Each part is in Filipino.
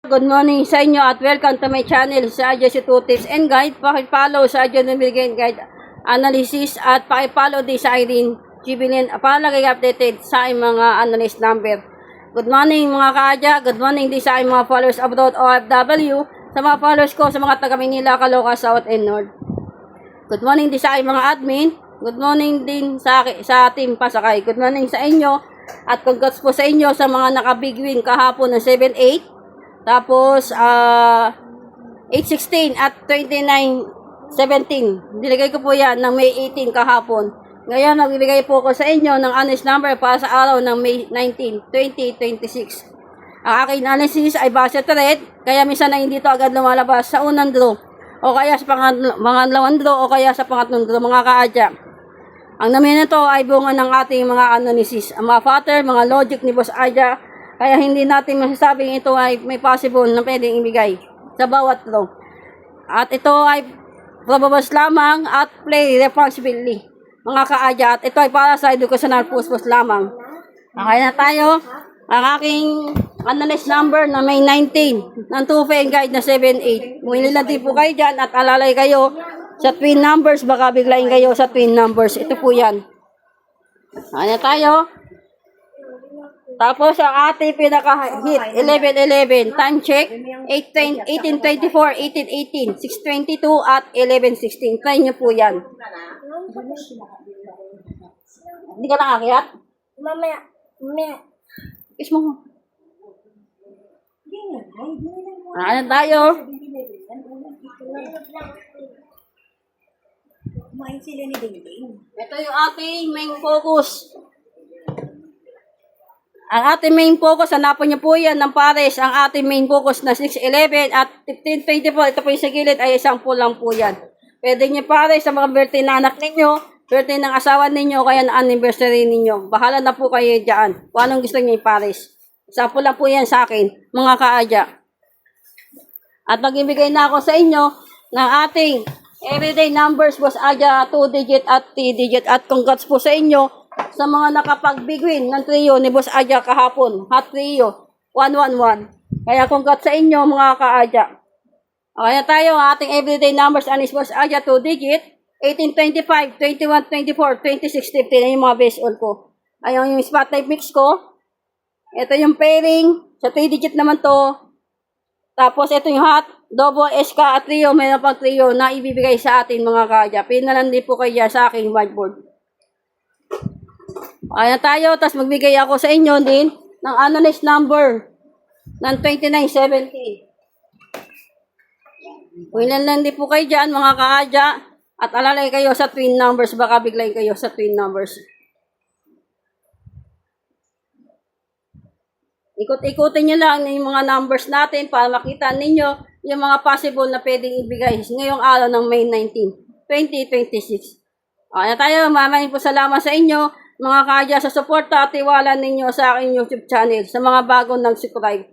Good morning sa inyo at welcome to my channel sa Adja si 2 Tips and Guide. Pakipollow sa Adja Numeric Guide Analysis at pakipollow din sa Irene Gibilin para lagi updated sa aking mga analyst number. Good morning mga ka-Adja, good morning din sa aking mga followers abroad OFW, sa mga followers ko sa mga taga Manila, Caloocan, South and North. Good morning din sa aking mga admin, good morning din sa team Pasakay. Good morning sa inyo at congrats po sa inyo sa mga naka-big win kahapon ng 7-8. Tapos, 8-16 at 29-17. Nilagay ko po yan ng May 18 kahapon. Ngayon, nagbibigay po ko sa inyo ng honest number para sa araw ng May 19, 2026. Ang aking analysis ay base trade, kaya minsan na hindi ito agad lumalabas sa unang draw, o kaya sa pangalawang draw, o kaya sa pangatlong draw, mga ka-Adja. Ang namin nito ay bunga ng ating mga analysis, ang mga factor, mga logic ni Boss Adja. Kaya hindi natin masasabing ito ay may possible na pwedeng ibigay sa bawat draw. At ito ay probables lamang at play responsibly, mga ka-Adja. At ito ay para sa educational purpose lamang. Okay na tayo. Ang aking analyst number na May 19 ng 2 guide na 7-8. Kung din po kayo dyan at alalay kayo sa twin numbers, baka biglayin kayo sa twin numbers. Ito po yan. Okay na tayo. Tapos ang ating pinaka-hit, 11-11, time check, 18-24, 18-18, 6-22 at 11-16. Try nyo po yan. Hindi ka nakakyat? Mamaya. Kiss mo. Ano tayo? Kumain sila ni Dingding. Ito yung ating main focus. Ang ating main focus, hanapin niyo po yan ng pares. Ang ating main focus na 6-11 at 15-24. Ito po yung sa gilid ay 10 lang po yan. Pwede niyo pares sa mga birthday na anak ninyo, birthday ng asawa ninyo, kaya na anniversary ninyo. Bahala na po kayo dyan kung anong gusto niyo ipares. 10 lang po yan sa akin, mga ka-Adja. At magbibigay na ako sa inyo ng ating everyday numbers, Boss Adja, 2 digit at 3 digit. At congrats po sa inyo sa mga nakapag-big win ng trio ni Boss Adja kahapon. Hot trio, 111. Kaya congrats sa inyo mga ka-Adja. Okay na tayo, ang ating everyday numbers anis Boss Adja, 2 digit, 1825, 2124, 2650 na yung mga base all ko. Ayun yung spotlight mix ko. Ito yung pairing, sa 3 digit naman to. Tapos ito yung hot, double, SK at trio, mayroon pang trio na ibibigay sa atin mga ka-Adja. Pinalandi po kayo sa aking whiteboard. Ayan tayo, tapos magbigay ako sa inyo din ng analyst number ng 2970. Kung ilan din po kayo dyan, mga ka-Adja, at alalay kayo sa twin numbers, baka biglayin kayo sa twin numbers. Ikot-ikutin nyo lang yung mga numbers natin para makita ninyo yung mga possible na pwedeng ibigay ngayong araw ng May 19, 2026. Ayan tayo, maraming po salamat sa inyo, mga ka-Adja, sa suporta at tiwala ninyo sa aking YouTube channel. Sa mga bagong nag-subscribe,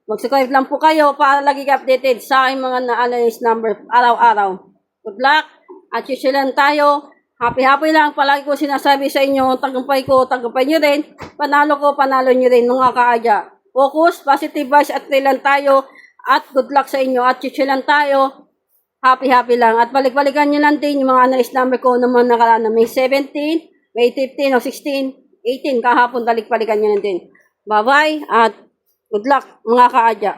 mag-subscribe lang po kayo para lagi updated sa aking mga na-analyze number araw-araw. Good luck at susulan tayo. Happy lang. Palagi ko sinasabi sa inyo, tagumpay ko, tagumpay nyo rin. Panalo ko, panalo nyo rin, mga ka-Adja. Focus, positive vibes at lang tayo. At good luck sa inyo at susulan tayo. Happy lang. At balik-balikan nyo lang din yung mga analyze number ko naman nakaraan na May 17, May 15 o 16, 18 kahapon, balik-balikan nyo lang din. Bye-bye at good luck mga ka-Adja.